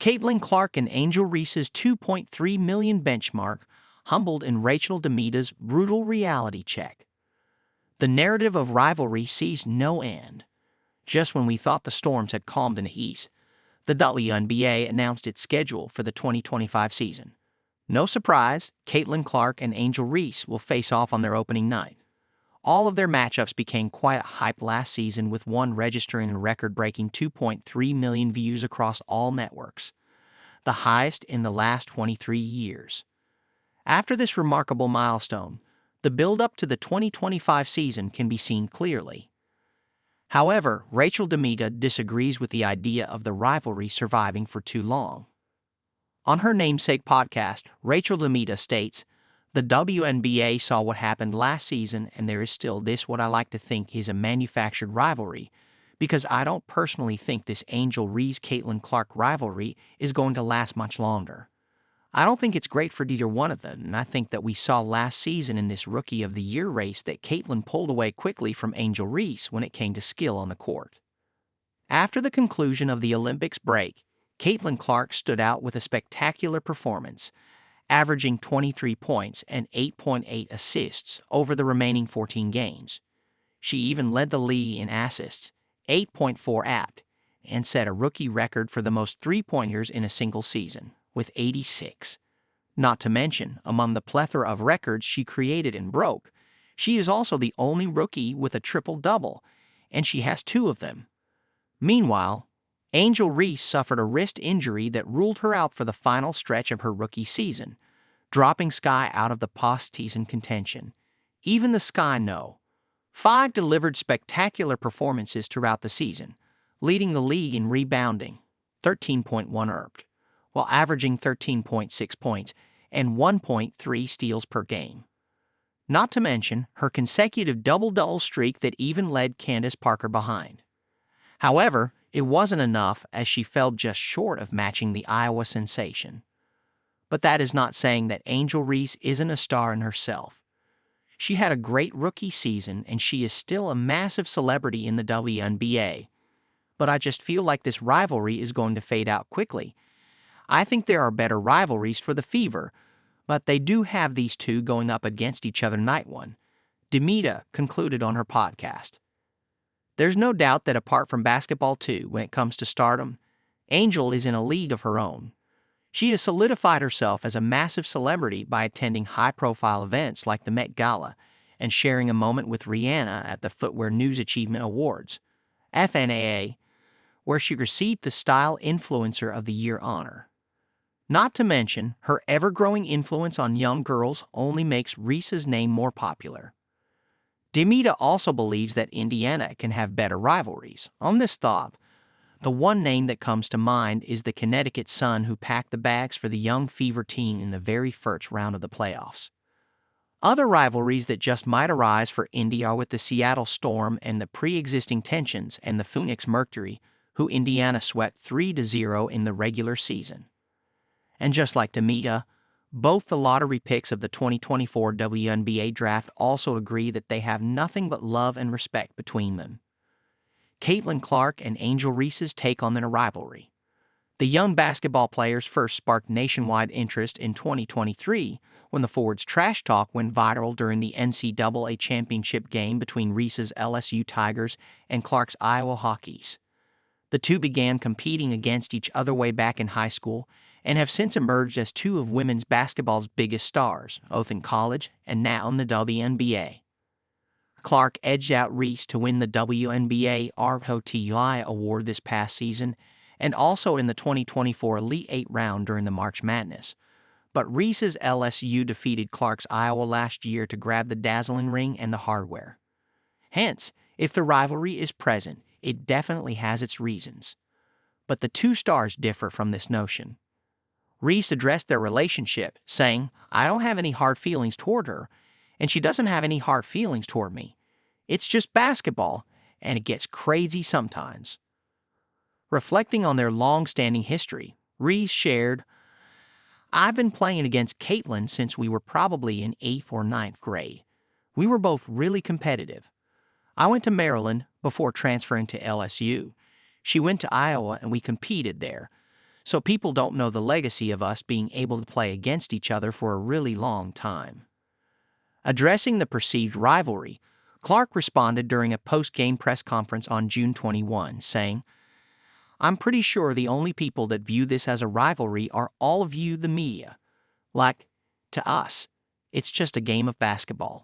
Clark and Angel Reese's 2.3 million benchmark humbled in DeMita's brutal reality check. The narrative of rivalry sees no end. Just when we thought the storms had calmed in the East, the WNBA announced its schedule for the 2025 season. No surprise, Clark and Angel Reese will face off on their opening night. All of their matchups became quite a hype last season, with one registering a record-breaking 2.3 million views across all networks, the highest in the last 23 years. After this remarkable milestone, the build-up to the 2025 season can be seen clearly. However, DeMita disagrees with the idea of the rivalry surviving for too long. On her namesake podcast, DeMita states, "The WNBA saw what happened last season, and there is still this what I like to think is a manufactured rivalry, because I don't personally think this Angel Reese-Caitlin Clark rivalry is going to last much longer. I don't think it's great for either one of them, and I think that we saw last season in this Rookie of the Year race that Caitlin pulled away quickly from Angel Reese when it came to skill on the court." After the conclusion of the Olympics break, Caitlin Clark stood out with a spectacular performance, averaging 23 points and 8.8 assists over the remaining 14 games. She even led the league in assists, 8.4 apt, and set a rookie record for the most three-pointers in a single season, with 86. Not to mention, among the plethora of records she created and broke, she is also the only rookie with a triple-double, and she has two of them. Meanwhile, Angel Reese suffered a wrist injury that ruled her out for the final stretch of her rookie season, dropping Sky out of the postseason contention. Even the Sky know. Five delivered spectacular performances throughout the season, leading the league in rebounding, 13.1 ERPT, while averaging 13.6 points and 1.3 steals per game. Not to mention her consecutive double-double streak that even led Candace Parker behind. However, it wasn't enough, as she fell just short of matching the Iowa sensation. But that is not saying that Angel Reese isn't a star in herself. She had a great rookie season, and she is still a massive celebrity in the WNBA. But I just feel like this rivalry is going to fade out quickly. I think there are better rivalries for the Fever, but they do have these two going up against each other night one, DeMita concluded on her podcast. There's no doubt that apart from basketball too, when it comes to stardom, Angel is in a league of her own. She has solidified herself as a massive celebrity by attending high-profile events like the Met Gala and sharing a moment with Rihanna at the Footwear News Achievement Awards, FNAA, where she received the Style Influencer of the Year honor. Not to mention, her ever-growing influence on young girls only makes Reese's name more popular. DeMita also believes that Indiana can have better rivalries. On this thought, the one name that comes to mind is the Connecticut Sun, who packed the bags for the young Fever team in the very first round of the playoffs. Other rivalries that just might arise for Indy are with the Seattle Storm and the pre-existing tensions, and the Phoenix Mercury, who Indiana swept 3-0 in the regular season. And just like DeMita, both the lottery picks of the 2024 WNBA draft also agree that they have nothing but love and respect between them. Caitlin Clark and Angel Reese's take on their rivalry. The young basketball players first sparked nationwide interest in 2023 when the forward's trash talk went viral during the NCAA championship game between Reese's LSU Tigers and Clark's Iowa Hawkeyes. The two began competing against each other way back in high school and have since emerged as two of women's basketball's biggest stars, both in college and now in the WNBA. Clark edged out Reese to win the WNBA ROTI award this past season and also in the 2024 Elite Eight round during the March Madness. But Reese's LSU defeated Clark's Iowa last year to grab the dazzling ring and the hardware. Hence, if the rivalry is present, it definitely has its reasons. But the two stars differ from this notion. Reese addressed their relationship, saying, "I don't have any hard feelings toward her, and she doesn't have any hard feelings toward me. It's just basketball, and it gets crazy sometimes." Reflecting on their long-standing history, Reese shared, "I've been playing against Caitlin since we were probably in 8th or 9th grade. We were both really competitive. I went to Maryland before transferring to LSU. She went to Iowa, and we competed there. so people don't know the legacy of us being able to play against each other for a really long time. Addressing the perceived rivalry, Clark responded during a post-game press conference on June 21, saying, "I'm pretty sure the only people that view this as a rivalry are all of you, the media. Like, to us, it's just a game of basketball."